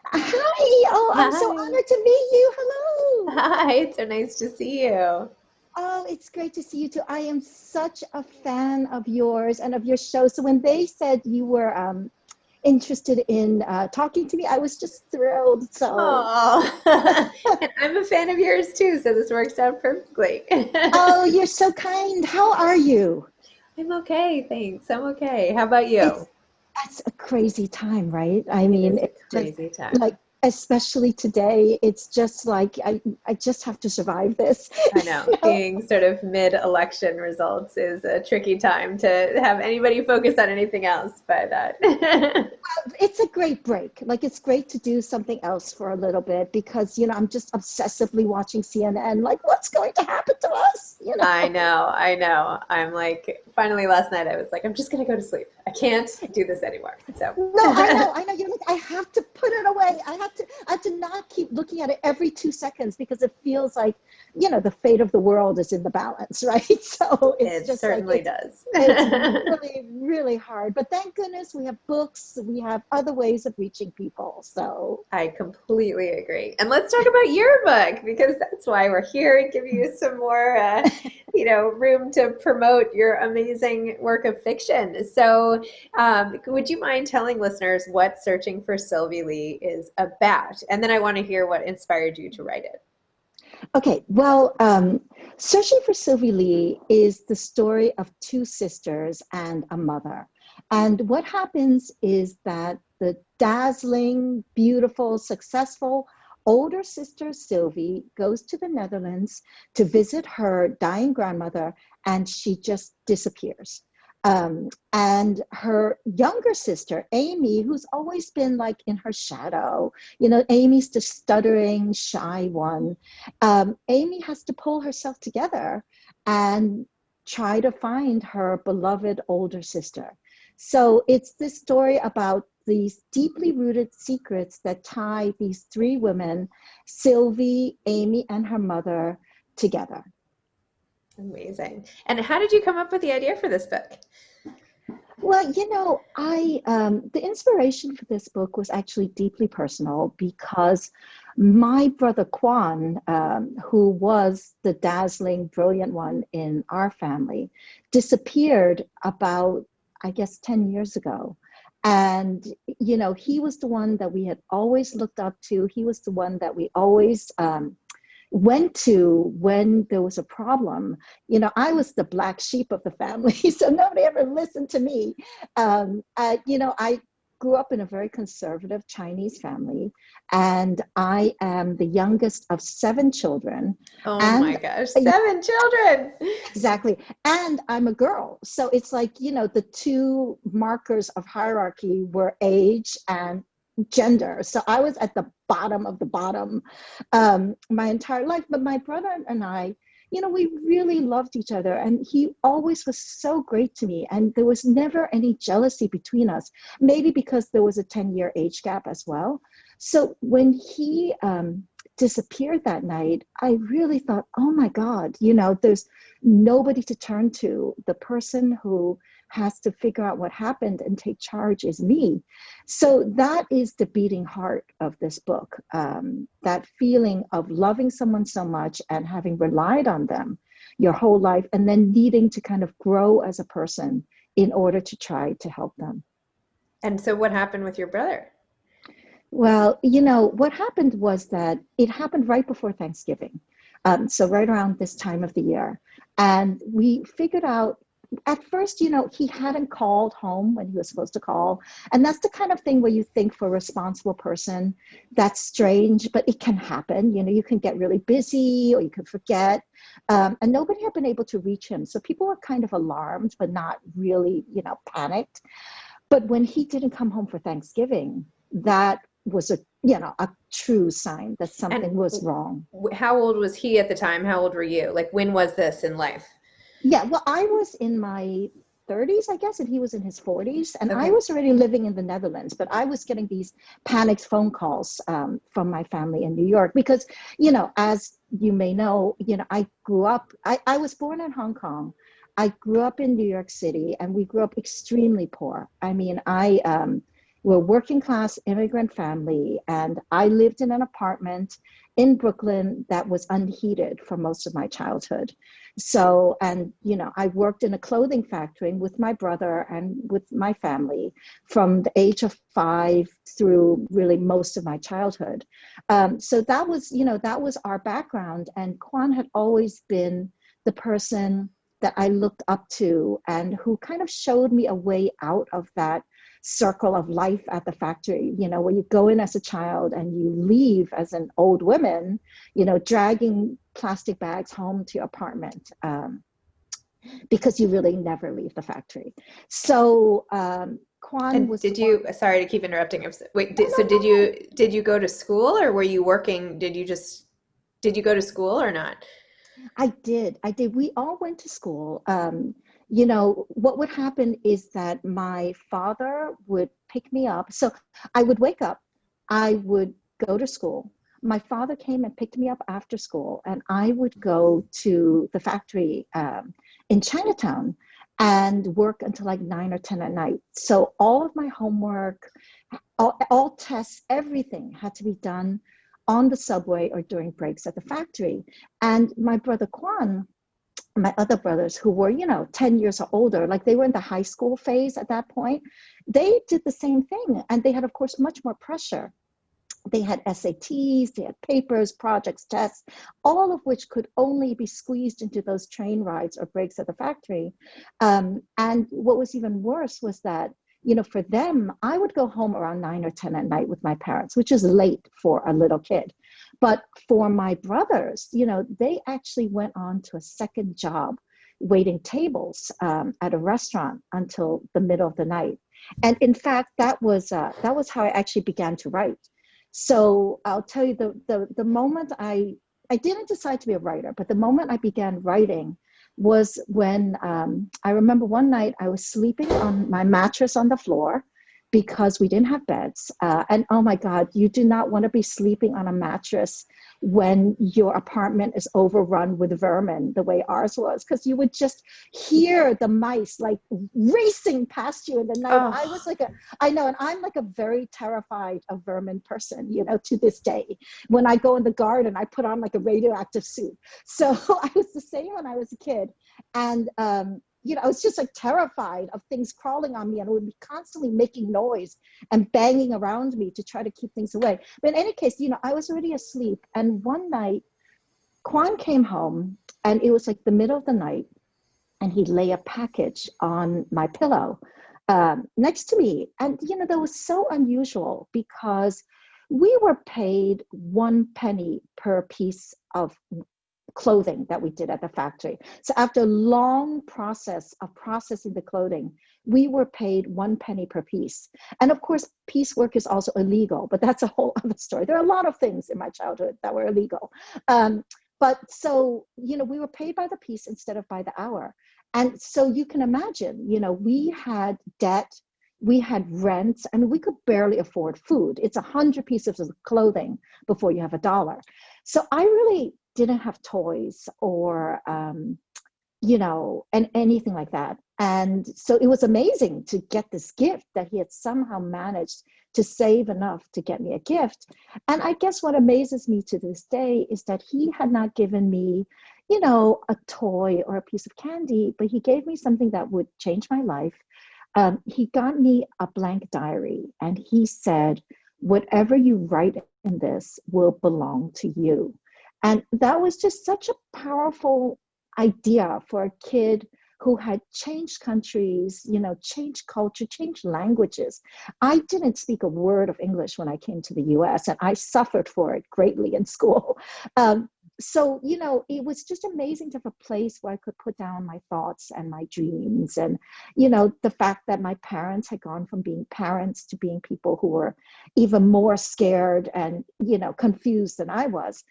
Hi. Oh, I'm so Hi. honored to meet you. Hello. Hi, it's so nice to see you. Oh, it's great to see you too. I am such a fan of yours and of your show. So when they said you were interested in talking to me, I was just thrilled. So, Oh, and I'm a fan of yours too, so this works out perfectly. oh, you're so kind. How are you? I'm okay, thanks. I'm okay. How about you? It's That's a crazy time, right? I It mean, is a it's just crazy like, time. especially today, it's just like I just have to survive this. I know. You know? Being sort of mid-election results is a tricky time to have anybody focus on anything else, but It's a great break. Like it's great to do something else for a little bit because I'm just obsessively watching CNN. Like, what's going to happen to us? I know, I know. I'm like, finally last night I was like, I'm just gonna go to sleep. I can't do this anymore. So, No, I know. You're like, I have to put it away. I have to not keep looking at it every 2 seconds because it feels like, the fate of the world is in the balance, right? So it's it just like certainly does. it's really, really hard. But thank goodness we have books, we have other ways of reaching people. So I completely agree. And let's talk about your book because that's why we're here and give you some more, room to promote your amazing work of fiction. So, would you mind telling listeners what Searching for Sylvie Lee is about? And then I want to hear what inspired you to write it. okay, well, Searching for Sylvie Lee is the story of two sisters and a mother. And what happens is that the dazzling, beautiful, successful older sister Sylvie goes to the Netherlands to visit her dying grandmother, and she just disappears. And her younger sister, Amy, who's always been like in her shadow, Amy's the stuttering, shy one. Amy has to pull herself together and try to find her beloved older sister. So it's this story about these deeply rooted secrets that tie these three women, Sylvie, Amy, and her mother, together. Amazing. And how did you come up with the idea for this book? Well, I the inspiration for this book was actually deeply personal because my brother Kwan, who was the dazzling, brilliant one in our family, disappeared about, I guess, 10 years ago. And he was the one that we had always looked up to. He was the one that we always went to when there was a problem. I was the black sheep of the family, so nobody ever listened to me. I grew up in a very conservative Chinese family, and I am the youngest of seven children. Oh my And gosh, seven children. exactly. And I'm a girl. So it's like, the two markers of hierarchy were age and gender. So I was at the bottom of the bottom my entire life. But my brother and I, we really loved each other. And he always was so great to me. And there was never any jealousy between us, maybe because there was a 10-year age gap as well. So when he disappeared that night, I really thought, oh my God, there's nobody to turn to. The person who has to figure out what happened and take charge is me. So that is the beating heart of this book, that feeling of loving someone so much and having relied on them your whole life, and then needing to kind of grow as a person in order to try to help them. And so what happened with your brother? Well, what happened was that it happened right before Thanksgiving. So, right around this time of the year. And we figured out at first, he hadn't called home when he was supposed to call. And that's the kind of thing where you think for a responsible person, that's strange, but it can happen. You can get really busy or you can forget. And nobody had been able to reach him. So people were kind of alarmed, but not really, panicked. But when he didn't come home for Thanksgiving, that was a true sign that And something was wrong. how old was he at the time? How old were you? Like, when was this in life? Yeah, well, I was in my 30s, I guess, and he was in his 40s. And I Okay. was already living in the Netherlands, but I was getting these panicked phone calls from my family in New York because, as you may know, I grew up, I was born in Hong Kong. I grew up in New York City, and we grew up extremely poor. I mean, we're a working class immigrant family, and I lived in an apartment in Brooklyn that was unheated for most of my childhood. So, and I worked in a clothing factory with my brother and with my family from the age of 5 through really most of my childhood. So that was our background. And Kwan had always been the person that I looked up to and who kind of showed me a way out of that circle of life at the factory, where you go in as a child and you leave as an old woman, dragging plastic bags home to your apartment, because you really never leave the factory. So Kwan And was the did one. you, sorry to keep interrupting. Wait, No, so no, no. did you go to school or were you working? Did you go to school or not? I did. I did. We all went to school. What would happen is that my father would pick me up. So I would wake up, I would go to school. My father came and picked me up after school, and I would go to the factory in Chinatown and work until like 9 or 10 at night. So all of my homework, all tests, everything had to be done on the subway or during breaks at the factory. And my brother Kwan, my other brothers who were, 10 years or older, like they were in the high school phase at that point, they did the same thing. And they had, of course, much more pressure. They had SATs, they had papers, projects, tests, all of which could only be squeezed into those train rides or breaks at the factory. And what was even worse was that, for them, I would go home around 9 or 10 at night with my parents, which is late for a little kid. But for my brothers, they actually went on to a second job waiting tables at a restaurant until the middle of the night. And in fact, that was how I actually began to write. So I'll tell you the moment I didn't decide to be a writer, but the moment I began writing was when I remember one night I was sleeping on my mattress on the floor because we didn't have beds. And oh my God, you do not want to be sleeping on a mattress when your apartment is overrun with vermin the way ours was, because you would just hear the mice like racing past you in the night. Oh, I know, and I'm like a very terrified of vermin person, to this day. When I go in the garden, I put on like a radioactive suit. So I was the same when I was a kid. And I was just like terrified of things crawling on me, and it would be constantly making noise and banging around me to try to keep things away. But in any case, I was already asleep. And one night, Kwan came home, and it was like the middle of the night, and he lay a package on my pillow next to me. And, that was so unusual because we were paid 1 penny per piece of clothing that we did at the factory. So after a long process of processing the clothing, we were paid 1 penny per piece. And of course, piecework is also illegal, but that's a whole other story. There are a lot of things in my childhood that were illegal. But so, we were paid by the piece instead of by the hour. And so you can imagine, we had debt, we had rents, and we could barely afford food. It's 100 pieces of clothing before you have $1. So I really didn't have toys or, and anything like that. And so it was amazing to get this gift that he had somehow managed to save enough to get me a gift. And I guess what amazes me to this day is that he had not given me, a toy or a piece of candy, but he gave me something that would change my life. He got me a blank diary, and he said, whatever you write in this will belong to you. And that was just such a powerful idea for a kid who had changed countries, changed culture, changed languages. I didn't speak a word of English when I came to the US, and I suffered for it greatly in school. So, it was just amazing to have a place where I could put down my thoughts and my dreams. And, the fact that my parents had gone from being parents to being people who were even more scared and, confused than I was.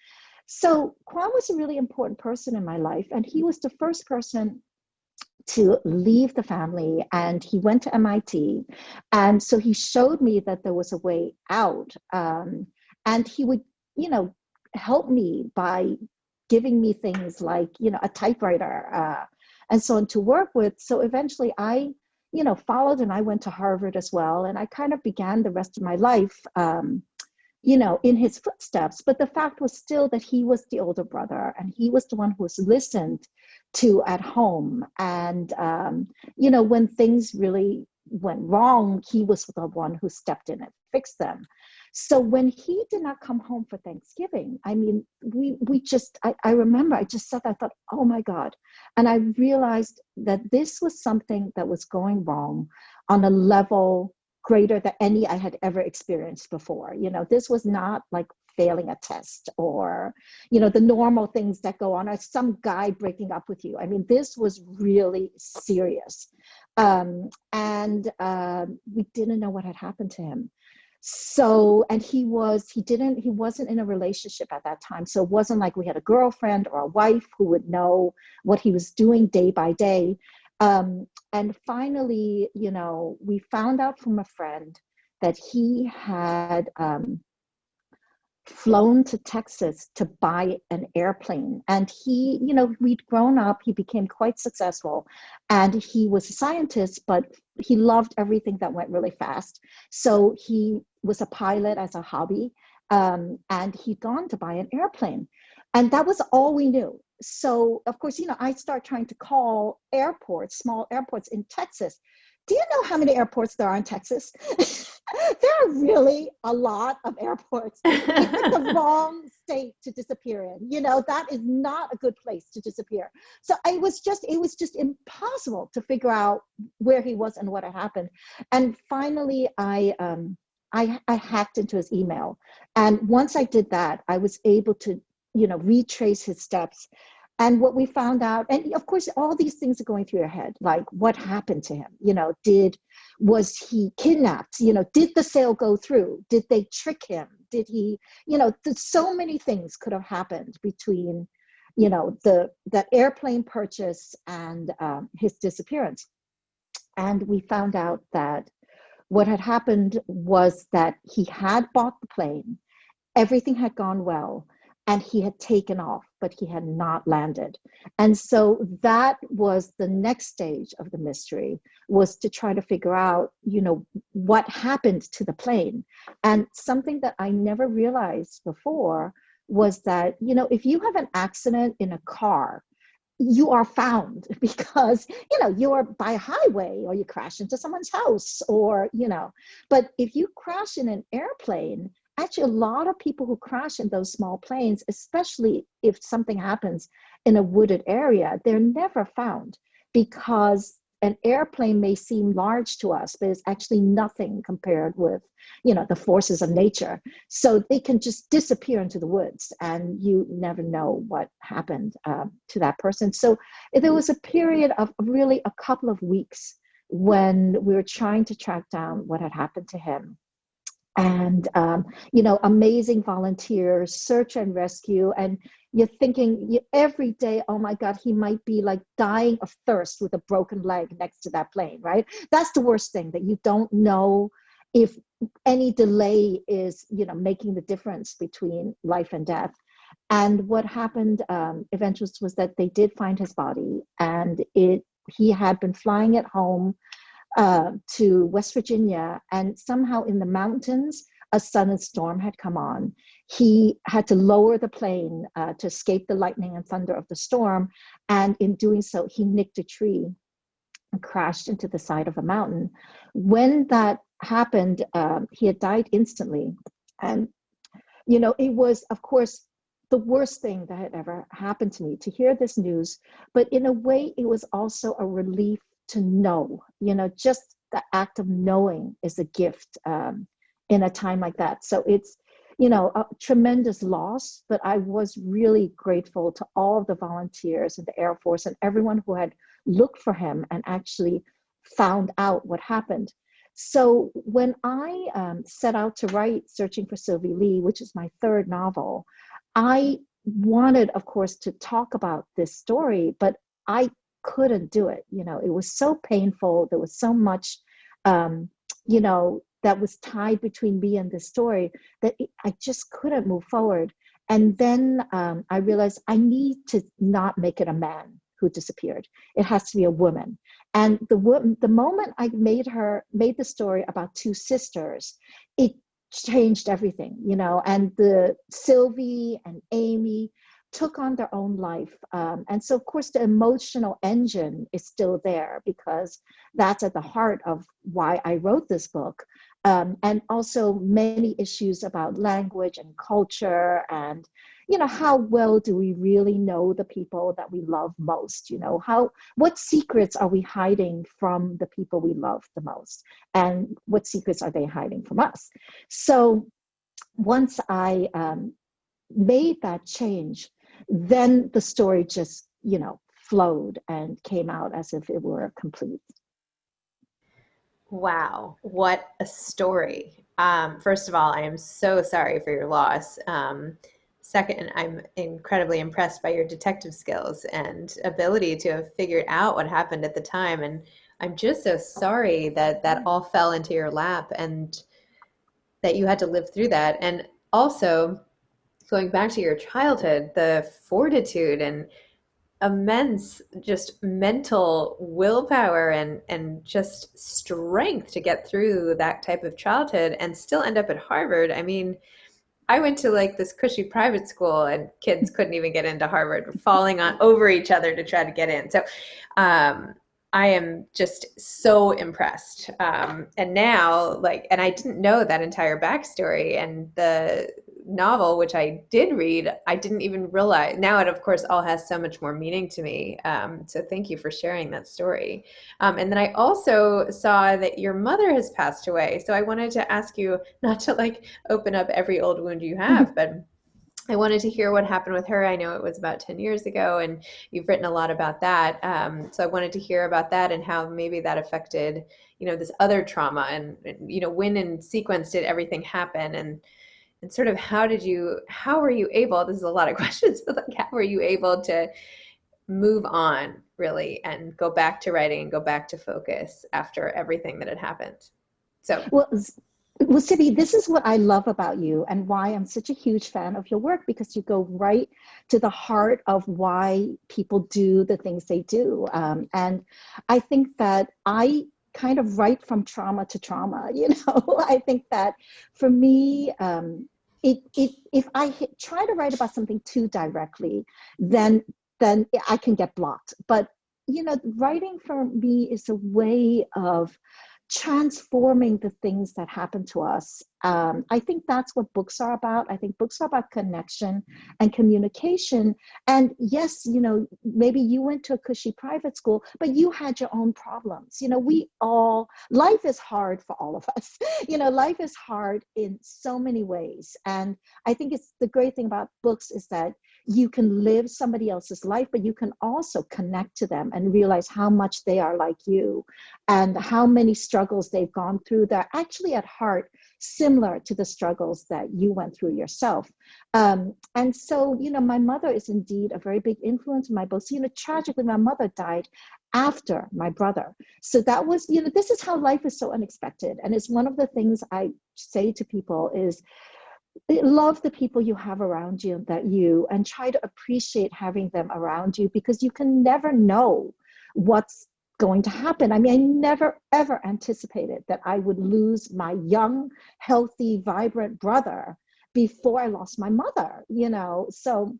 So Kwan was a really important person in my life, and he was the first person to leave the family, and he went to MIT. And so he showed me that there was a way out. And he would, help me by giving me things like, a typewriter and so on to work with. So eventually I, followed, and I went to Harvard as well. And I kind of began the rest of my life, in his footsteps. But the fact was still that he was the older brother, and he was the one who was listened to at home. And, when things really went wrong, he was the one who stepped in and fixed them. So when he did not come home for Thanksgiving, I mean, I remember I just sat there, I thought, oh my God. And I realized that this was something that was going wrong on a level greater than any I had ever experienced before. This was not like failing a test or, the normal things that go on, or some guy breaking up with you. I mean, this was really serious. And we didn't know what had happened to him. So, and he wasn't in a relationship at that time. So it wasn't like we had a girlfriend or a wife who would know what he was doing day by day. And finally, we found out from a friend that he had flown to Texas to buy an airplane. And he, we'd grown up, he became quite successful, and he was a scientist, but he loved everything that went really fast. So he was a pilot as a hobby, and he'd gone to buy an airplane. And that was all we knew. So of course, I start trying to call airports, small airports in Texas. Do you know how many airports there are in Texas? There are really a lot of airports. It's like the wrong state to disappear in. That is not a good place to disappear. So it was just impossible to figure out where he was and what had happened. And finally, I hacked into his email. And once I did that, I was able to, retrace his steps. And what we found out, and of course, all these things are going through your head, like what happened to him? Was he kidnapped? Did the sale go through? Did they trick him? Did he, so many things could have happened between, the airplane purchase and his disappearance. And we found out that what had happened was that he had bought the plane, everything had gone well, and he had taken off, but he had not landed. And so that was the next stage of the mystery, was to try to figure out, what happened to the plane. And something that I never realized before was that, if you have an accident in a car, you are found because, you are by a highway, or you crash into someone's house, or, but if you crash in an airplane, actually, a lot of people who crash in those small planes, especially if something happens in a wooded area, they're never found, because an airplane may seem large to us, but it's actually nothing compared with, the forces of nature. So they can just disappear into the woods, and you never know what happened to that person. So there was a period of really a couple of weeks when we were trying to track down what had happened to him. And, amazing volunteers, search and rescue. And you're thinking every day, oh my God, he might be like dying of thirst with a broken leg next to that plane, right? That's the worst thing, that you don't know if any delay is, making the difference between life and death. And what happened eventually was that they did find his body, and he had been flying it home to West Virginia, and somehow in the mountains, a sudden storm had come on. He had to lower the plane to escape the lightning and thunder of the storm. And in doing so, he nicked a tree and crashed into the side of a mountain. When that happened, he had died instantly. And, it was, of course, the worst thing that had ever happened to me to hear this news. But in a way, it was also a relief to know, just the act of knowing is a gift in a time like that. So it's, a tremendous loss, but I was really grateful to all of the volunteers in the Air Force and everyone who had looked for him and actually found out what happened. So when I set out to write Searching for Sylvie Lee, which is my third novel, I wanted, of course, to talk about this story, but I couldn't do it. It was so painful. There was so much, that was tied between me and this story that I just couldn't move forward. And then I realized I need to not make it a man who disappeared. It has to be a woman. And the moment I made the story about two sisters, it changed everything, you know. And the Sylvie and Amy took on their own life. And so, of course, the emotional engine is still there because that's at the heart of why I wrote this book. And also many issues about language and culture and, you know, how well do we really know the people that we love most? You know, what secrets are we hiding from the people we love the most? And what secrets are they hiding from us? So once I made that change, then the story just, you know, flowed and came out as if it were complete. Wow, what a story. First of all, I am so sorry for your loss. Second, I'm incredibly impressed by your detective skills and ability to have figured out what happened at the time. And I'm just so sorry that that all fell into your lap and that you had to live through that. And also, going back to your childhood, the fortitude and immense just mental willpower and just strength to get through that type of childhood and still end up at Harvard. I mean, I went to like this cushy private school and kids couldn't even get into Harvard, falling on over each other to try to get in. So I am just so impressed. And now, like, and I didn't know that entire backstory. And the novel, which I did read, I didn't even realize. Now it, of course, all has so much more meaning to me. So thank you for sharing that story. And then I also saw that your mother has passed away. So I wanted to ask you, not to like open up every old wound you have, but I wanted to hear what happened with her. I know it was about 10 years ago, and you've written a lot about that. So I wanted to hear about that and how maybe that affected, you know, this other trauma and you know, when in sequence did everything happen and sort of how were you able, this is a lot of questions, but like, how were you able to move on really and go back to writing and go back to focus after everything that had happened? So Well, well, Sibby, this is what I love about you and why I'm such a huge fan of your work, because you go right to the heart of why people do the things they do. And I think that I kind of write from trauma to trauma, you know. I think that for me, if I try to write about something too directly, then I can get blocked. But you know, writing for me is a way of transforming the things that happen to us. I think that's what books are about. I think books are about connection and communication. And yes, you know, maybe you went to a cushy private school, but you had your own problems. You know, life is hard for all of us. You know, life is hard in so many ways. And I think it's the great thing about books is that you can live somebody else's life, but you can also connect to them and realize how much they are like you and how many struggles they've gone through that are actually at heart similar to the struggles that you went through yourself. And so, you know, my mother is indeed a very big influence in my books. You know, tragically, my mother died after my brother. So that was, you know, this is how life is so unexpected. And it's one of the things I say to people is, love the people you have around you and try to appreciate having them around you, because you can never know what's going to happen. I mean, I never ever anticipated that I would lose my young, healthy, vibrant brother before I lost my mother, you know. So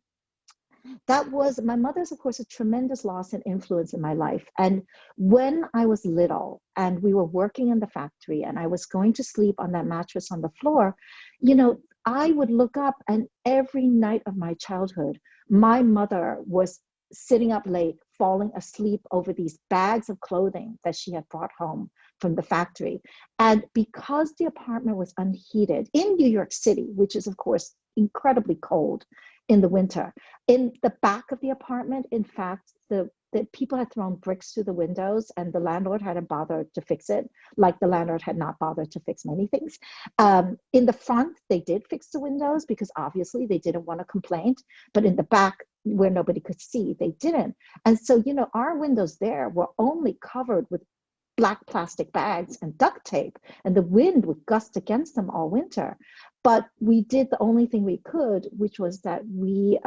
that was, my mother's of course a tremendous loss and influence in my life. And when I was little and we were working in the factory and I was going to sleep on that mattress on the floor, you know, I would look up and every night of my childhood, my mother was sitting up late, falling asleep over these bags of clothing that she had brought home from the factory. And because the apartment was unheated in New York City, which is of course incredibly cold in the winter, in the back of the apartment, in fact, the people had thrown bricks through the windows and the landlord hadn't bothered to fix it, like the landlord had not bothered to fix many things. In the front, they did fix the windows because obviously they didn't want a complaint, but in the back where nobody could see, they didn't. And so, you know, our windows there were only covered with black plastic bags and duct tape, and the wind would gust against them all winter. But we did the only thing we could, which was that we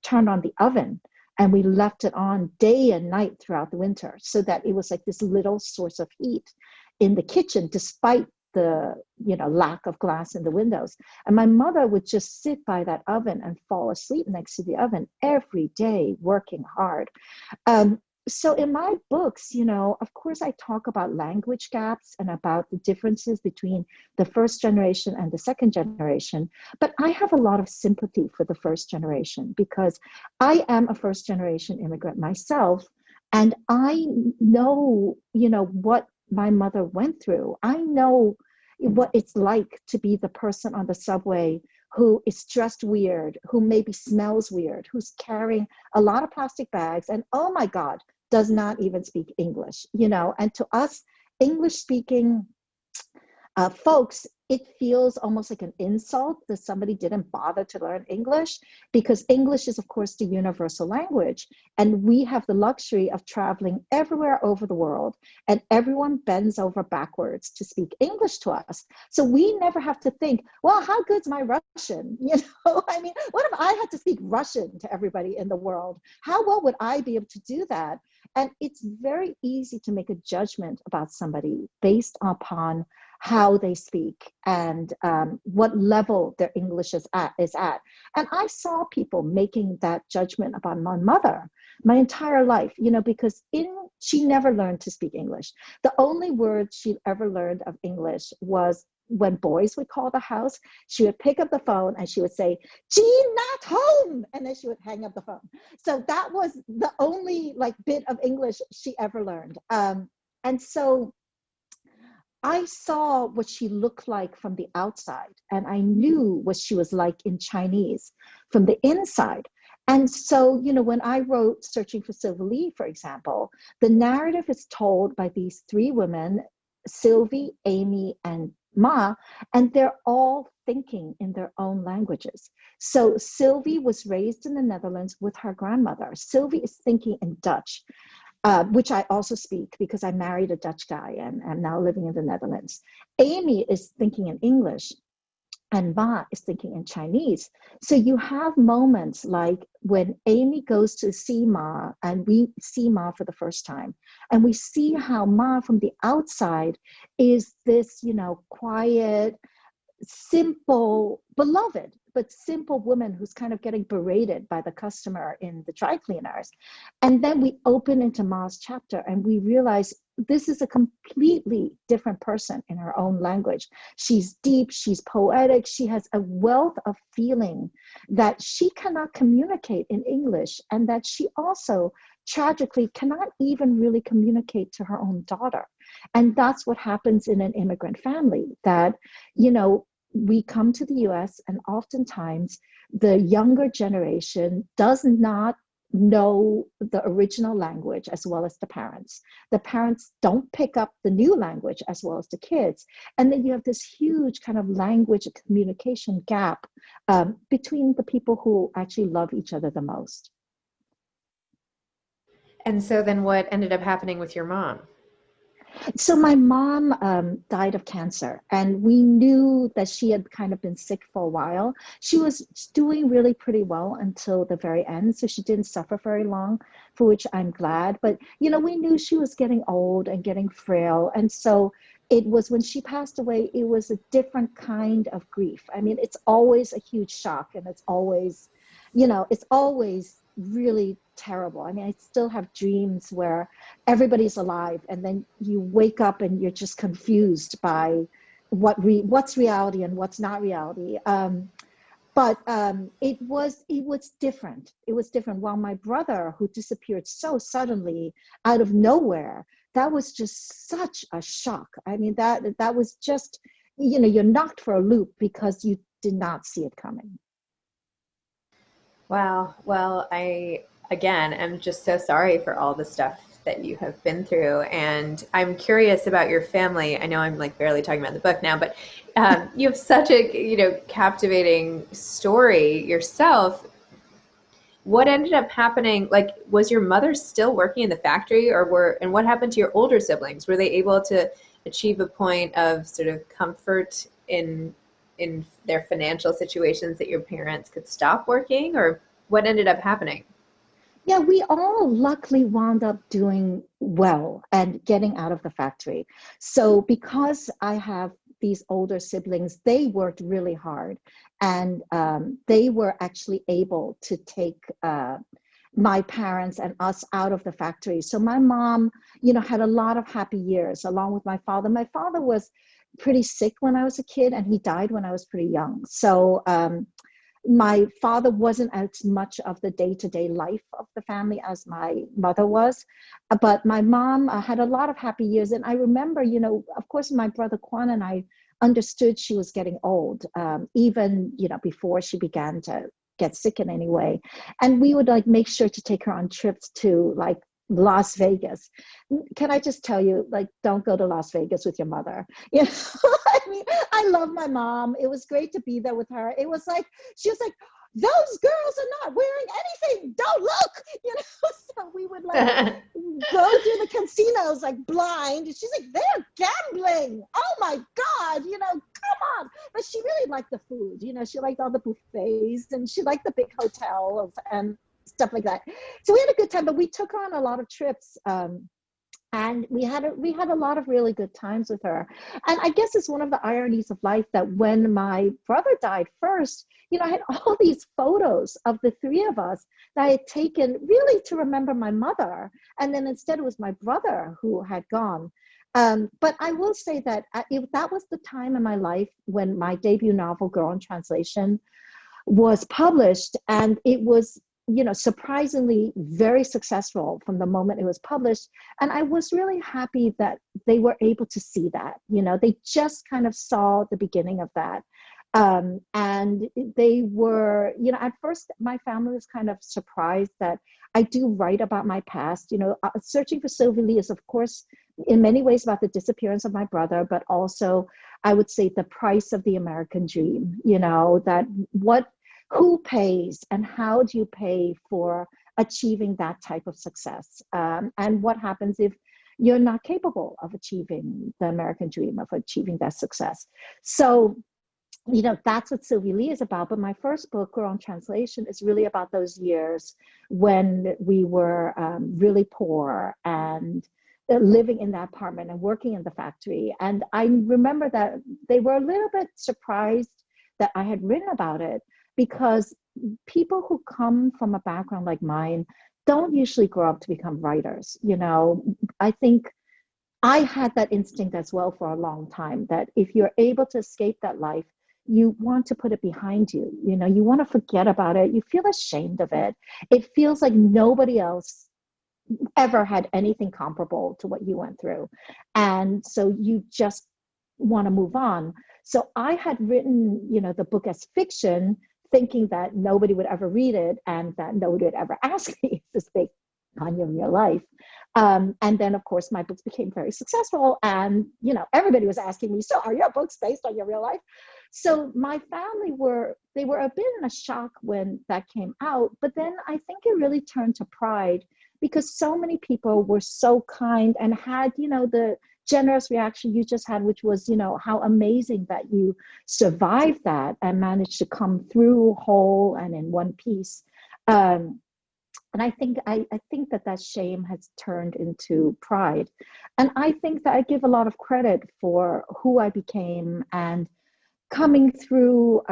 turned on the oven and we left it on day and night throughout the winter so that it was like this little source of heat in the kitchen, despite the lack of glass in the windows. And my mother would just sit by that oven and fall asleep next to the oven every day, working hard. Um, so in my books, of course, I talk about language gaps and about the differences between the first generation and the second generation. But I have a lot of sympathy for the first generation because I am a first generation immigrant myself. And I know, what my mother went through. I know what it's like to be the person on the subway who is dressed weird, who maybe smells weird, who's carrying a lot of plastic bags, and oh my God, does not even speak English, and to us, English speaking folks, it feels almost like an insult that somebody didn't bother to learn English, because English is, of course, the universal language. And we have the luxury of traveling everywhere over the world, and everyone bends over backwards to speak English to us. So we never have to think, well, how good's my Russian? I mean, what if I had to speak Russian to everybody in the world? How well would I be able to do that? And it's very easy to make a judgment about somebody based upon how they speak and what level their English is at. And I saw people making that judgment about my mother my entire life, because she never learned to speak English. The only word she ever learned of English was when boys would call the house. She would pick up the phone and she would say, "Jean, not home," and then she would hang up the phone. So that was the only bit of English she ever learned. And so I saw what she looked like from the outside, and I knew what she was like in Chinese from the inside. And so, when I wrote Searching for Sylvie, for example, the narrative is told by these three women, Sylvie, Amy, and Ma, and they're all thinking in their own languages. So Sylvie was raised in the Netherlands with her grandmother. Sylvie is thinking in Dutch. Which I also speak because I married a Dutch guy and I'm now living in the Netherlands. Amy is thinking in English and Ma is thinking in Chinese. So you have moments like when Amy goes to see Ma and we see Ma for the first time, and we see how Ma from the outside is this, quiet, simple, beloved, but simple woman who's kind of getting berated by the customer in the dry cleaners. And then we open into Ma's chapter and we realize this is a completely different person in her own language. She's deep, she's poetic, she has a wealth of feeling that she cannot communicate in English, and that she also tragically cannot even really communicate to her own daughter. And that's what happens in an immigrant family, that, we come to the US and oftentimes the younger generation does not know the original language as well as the parents. The parents don't pick up the new language as well as the kids. And then you have this huge kind of language and communication gap between the people who actually love each other the most. And so then what ended up happening with your mom? So my mom died of cancer, and we knew that she had kind of been sick for a while. She was doing really pretty well until the very end, so she didn't suffer very long, for which I'm glad. But, we knew she was getting old and getting frail. And so it was, when she passed away, it was a different kind of grief. I mean, it's always a huge shock, and it's always really terrible. I mean, I still have dreams where everybody's alive and then you wake up and you're just confused by what's reality and what's not reality. But it was different. It was different. While my brother, who disappeared so suddenly out of nowhere, that was just such a shock. I mean, that was just, you're knocked for a loop because you did not see it coming. Wow. Well, I again am just so sorry for all the stuff that you have been through. And I'm curious about your family. I know I'm barely talking about the book now, but you have such a, captivating story yourself. What ended up happening? Was your mother still working in the factory, and what happened to your older siblings? Were they able to achieve a point of sort of comfort in their financial situations that your parents could stop working, or what ended up happening? Yeah, we all luckily wound up doing well and getting out of the factory. So, because I have these older siblings, they worked really hard and they were actually able to take my parents and us out of the factory. So, my mom, had a lot of happy years along with my father. My father was pretty sick when I was a kid and he died when I was pretty young. So, my father wasn't as much of the day-to-day life of the family as my mother was, but my mom had a lot of happy years. And I remember, of course, my brother Quan and I understood she was getting old, even before she began to get sick in any way. And we would like make sure to take her on trips to like Las Vegas. Can I just tell you, like, don't go to Las Vegas with your mother. I mean, I love my mom. It was great to be there with her. It was like, she was like, those girls are not wearing anything. Don't look, So we would like go to the casinos like blind. She's like, they're gambling. Oh my God, come on. But she really liked the food. She liked all the buffets and she liked the big hotels and stuff like that. So we had a good time, but we took her on a lot of trips. And we had a lot of really good times with her. And I guess it's one of the ironies of life that when my brother died first, I had all these photos of the three of us that I had taken really to remember my mother. And then instead it was my brother who had gone. But I will say that that was the time in my life when my debut novel, Girl in Translation, was published. And it was surprisingly very successful from the moment it was published. And I was really happy that they were able to see that. They just kind of saw the beginning of that. And they were, at first my family was kind of surprised that I do write about my past. Searching for Sylvie Lee is, of course, in many ways about the disappearance of my brother, but also I would say the price of the American dream, that who pays and how do you pay for achieving that type of success? And what happens if you're not capable of achieving the American dream, of achieving that success? So, that's what Sylvie Lee is about. But my first book, Girl in Translation, is really about those years when we were really poor and living in that apartment and working in the factory. And I remember that they were a little bit surprised that I had written about it, because people who come from a background like mine don't usually grow up to become writers. I think I had that instinct as well for a long time, that if you're able to escape that life, you want to put it behind you. You want to forget about it. You feel ashamed of it. It feels like nobody else ever had anything comparable to what you went through. And so you just want to move on. So I had written, the book as fiction, thinking that nobody would ever read it and that nobody would ever ask me, is this based on your real life? And then, of course, my books became very successful. And, everybody was asking me, so are your books based on your real life? So my family they were a bit in a shock when that came out. But then I think it really turned to pride, because so many people were so kind and had, the generous reaction you just had, which was, how amazing that you survived that and managed to come through whole and in one piece. And I think that shame has turned into pride. And I think that I give a lot of credit for who I became and coming through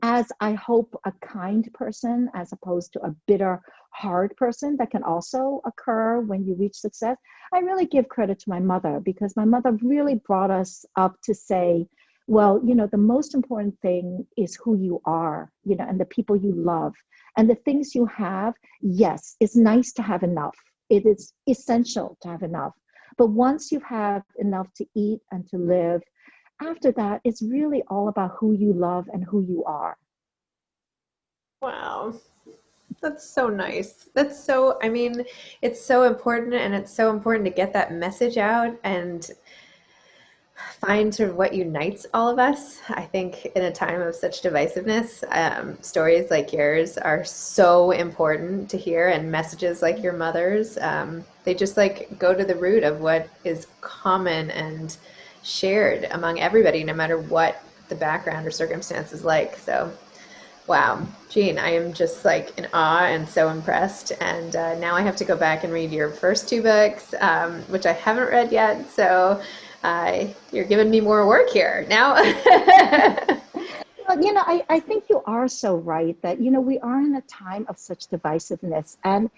as, I hope, a kind person, as opposed to a bitter, hard person that can also occur when you reach success. I really give credit to my mother, because my mother really brought us up to say, well, the most important thing is who you are, and the people you love. And the things you have, yes, it's nice to have enough. It is essential to have enough. But once you have enough to eat and to live, after that, it's really all about who you love and who you are. Wow. That's so nice. It's so important, and it's so important to get that message out and find sort of what unites all of us. I think in a time of such divisiveness, stories like yours are so important to hear, and messages like your mother's. They just like go to the root of what is common and shared among everybody, no matter what the background or circumstances like. So Wow, Jean, I am just like in awe and so impressed. And now I have to go back and read your first two books, which I haven't read yet. So you're giving me more work here now. Well, I think you are so right that, we are in a time of such divisiveness. And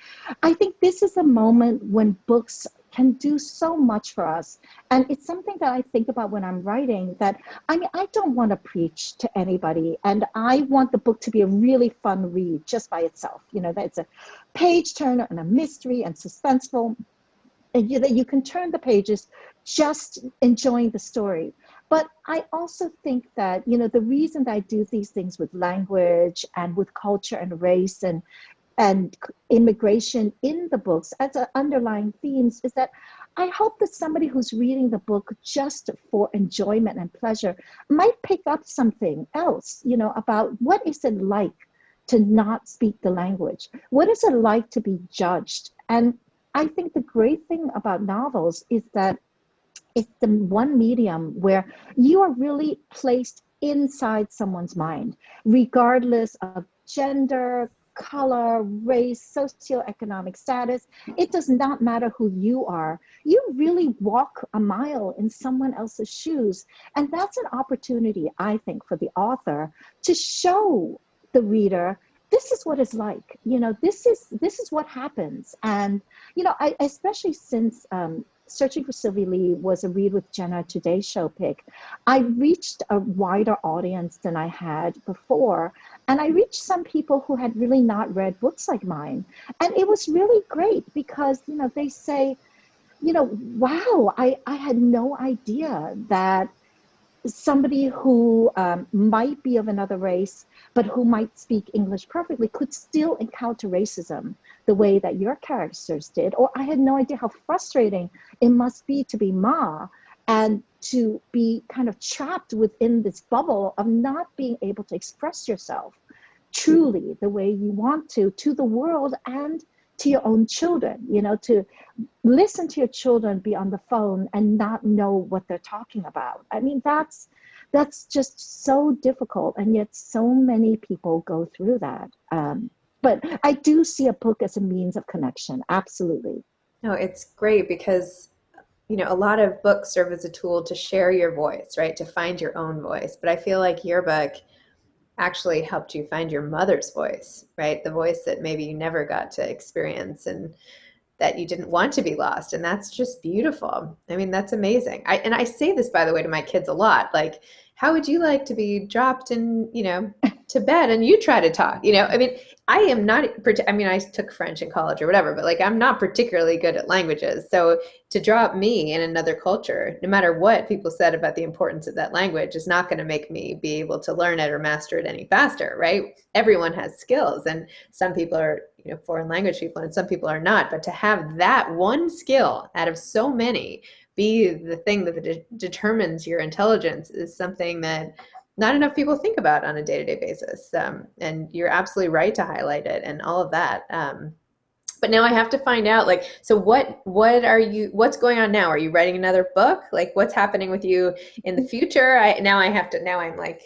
I think this is a moment when books can do so much for us. And it's something that I think about when I'm writing that, I mean, I don't want to preach to anybody. And I want the book to be a really fun read just by itself. That it's a page turner and a mystery and suspenseful, and that you can turn the pages just enjoying the story. But I also think that, the reason that I do these things with language and with culture and race and immigration in the books as underlying themes is that I hope that somebody who's reading the book just for enjoyment and pleasure might pick up something else, about what is it like to not speak the language? What is it like to be judged? And I think the great thing about novels is that it's the one medium where you are really placed inside someone's mind, regardless of gender, color, race, socioeconomic status. It does not matter who you are. You really walk a mile in someone else's shoes. And that's an opportunity, I think, for the author to show the reader this is what it's like. This is what happens. And I especially since Searching for Sylvie Lee was a Read with Jenna Today Show pick, I reached a wider audience than I had before. And I reached some people who had really not read books like mine. And it was really great because, they say, wow, I had no idea that somebody who might be of another race, but who might speak English perfectly, could still encounter racism the way that your characters did. Or I had no idea how frustrating it must be to be Ma and to be kind of trapped within this bubble of not being able to express yourself truly the way you want to the world and to your own children, to listen to your children be on the phone and not know what they're talking about. I mean, that's just so difficult, and yet so many people go through that. But I do see a book as a means of connection. Absolutely. No, it's great because, a lot of books serve as a tool to share your voice, right? To find your own voice. But I feel like your book actually helped you find your mother's voice, right? The voice that maybe you never got to experience and that you didn't want to be lost. And that's just beautiful. I mean, that's amazing. I say this, by the way, to my kids a lot, like, how would you like to be dropped in, to bed and you try to talk, I mean, I am not, I mean, I took French in college or whatever, but like, I'm not particularly good at languages. So to drop me in another culture, no matter what people said about the importance of that language, is not going to make me be able to learn it or master it any faster, right? Everyone has skills, and some people are, foreign language people, and some people are not. But to have that one skill out of so many be the thing that determines your intelligence is something that not enough people think about on a day-to-day basis. And you're absolutely right to highlight it and all of that. But now I have to find out, like, so what's going on now? Are you writing another book? Like, what's happening with you in the future? Now I'm like,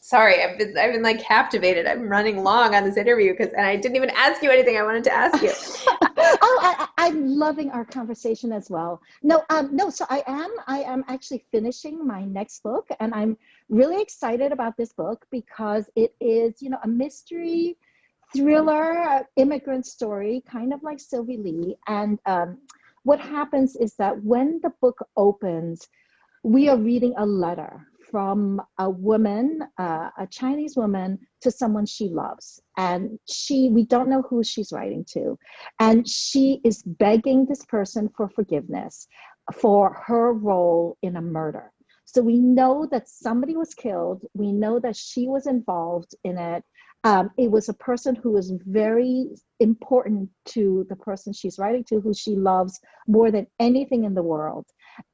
sorry, I've been like captivated. I'm running long on this interview and I didn't even ask you anything I wanted to ask you. I'm loving our conversation as well. No, so I am actually finishing my next book, and I'm really excited about this book because it is, a mystery thriller immigrant story, kind of like Sylvie Lee. And what happens is that when the book opens, we are reading a letter from a woman, a Chinese woman, to someone she loves. And we don't know who she's writing to. And she is begging this person for forgiveness for her role in a murder. So we know that somebody was killed. We know that she was involved in it. It was a person who was very important to the person she's writing to, who she loves more than anything in the world.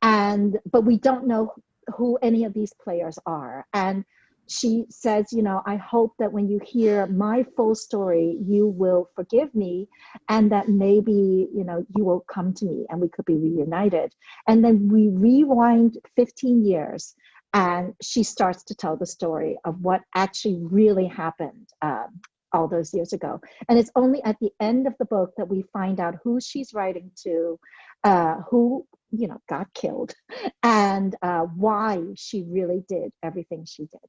But we don't know who any of these players are. And she says, I hope that when you hear my full story, you will forgive me, and that maybe, you will come to me and we could be reunited. And then we rewind 15 years. And she starts to tell the story of what actually really happened all those years ago. And it's only at the end of the book that we find out who she's writing to, who, you know, got killed, and why she really did everything she did.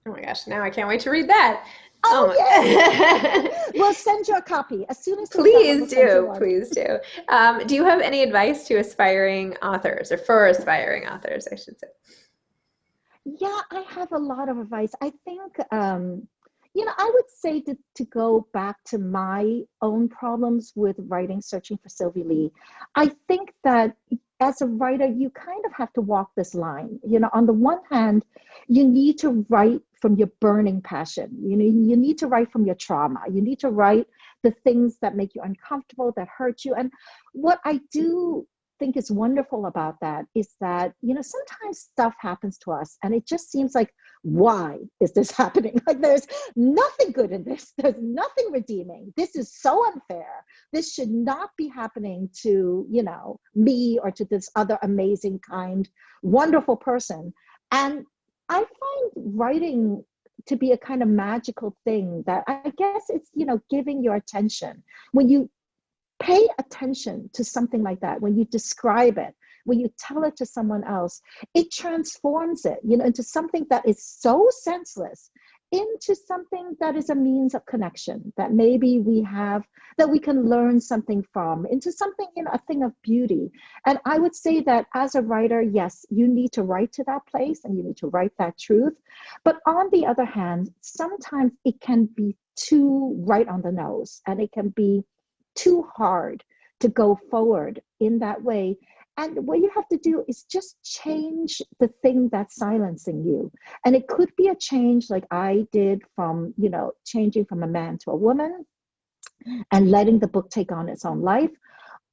Oh my gosh, now I can't wait to read that. Oh, Oh yeah. my. We'll send you a copy. As soon as Please do. Please do. Do you have any advice to aspiring authors, or for aspiring authors, I should say? Yeah, I have a lot of advice. I think, you know, I would say to go back to my own problems with writing, searching for Sylvie Lee. I think that as a writer, you kind of have to walk this line. You know, on the one hand, you need to write from your burning passion. You know, you need to write from your trauma. You need to write the things that make you uncomfortable, that hurt you. And what I do think is wonderful about that is that, you know, sometimes stuff happens to us and it just seems like, why is this happening? Like, there's nothing good in this. There's nothing redeeming. This is so unfair. This should not be happening to, you know, me or to this other amazing, kind, wonderful person. And I find writing to be a kind of magical thing that I guess it's, you know, giving your attention. When you pay attention to something like that, when you describe it, when you tell it to someone else, it transforms it, you know, into something that is so senseless, into something that is a means of connection, that maybe we have, that we can learn something from, into something, you know, a thing of beauty. And I would say that as a writer, yes, you need to write to that place and you need to write that truth. But on the other hand, sometimes it can be too right on the nose, and it can be too hard to go forward in that way. And what you have to do is just change the thing that's silencing you. And it could be a change like I did from, you know, changing from a man to a woman and letting the book take on its own life.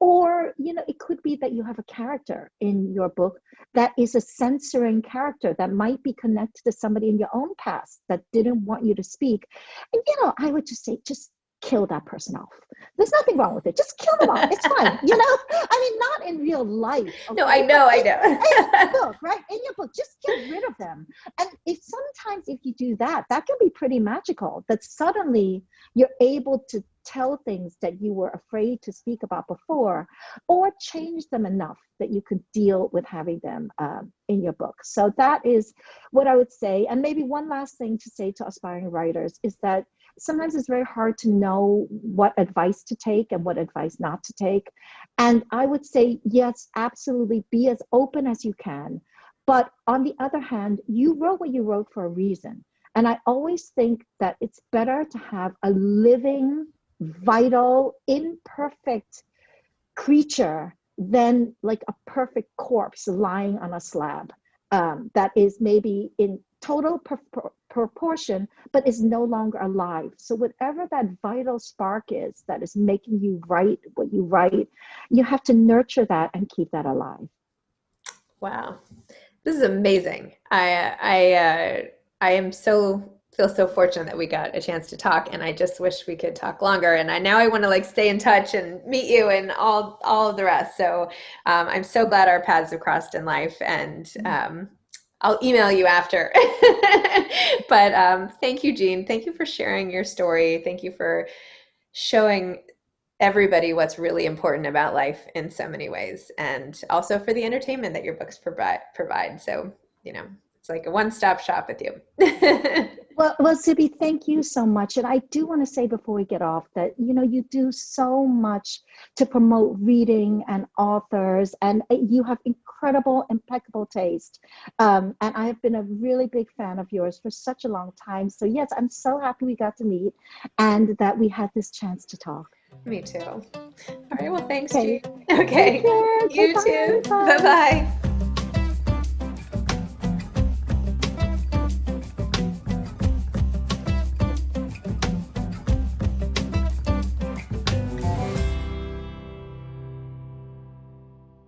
Or, you know, it could be that you have a character in your book that is a censoring character that might be connected to somebody in your own past that didn't want you to speak. And, you know, I would just say, just kill that person off. There's nothing wrong with it. Just kill them off. It's fine. You know, I mean, not in real life. Okay? No, I know. In your book, right? In your book, just get rid of them. And sometimes if you do that, that can be pretty magical, that suddenly you're able to tell things that you were afraid to speak about before, or change them enough that you could deal with having them in your book. So that is what I would say. And maybe one last thing to say to aspiring writers is that sometimes it's very hard to know what advice to take and what advice not to take. And I would say, yes, absolutely, be as open as you can. But on the other hand, you wrote what you wrote for a reason. And I always think that it's better to have a living, vital, imperfect creature than like a perfect corpse lying on a slab that is maybe in total proportion, but is no longer alive. So whatever that vital spark is that is making you write what you write, you have to nurture that and keep that alive. Wow, this is amazing. I am feel so fortunate that we got a chance to talk, and I just wish we could talk longer. And now I want to like stay in touch and meet you and all of the rest. So I'm so glad our paths have crossed in life, and I'll email you after. But thank you, Jean. Thank you for sharing your story. Thank you for showing everybody what's really important about life in so many ways, and also for the entertainment that your books provide. So, you know, it's like a one-stop shop with you. Well, Zibby, thank you so much. And I do want to say before we get off that, you know, you do so much to promote reading and authors, and you have incredible, impeccable taste. And I have been a really big fan of yours for such a long time. So yes, I'm so happy we got to meet and that we had this chance to talk. Me too. All right. Well, thanks, Okay. Jean. Okay. Take care. You Bye-bye. too. Bye. Bye-bye.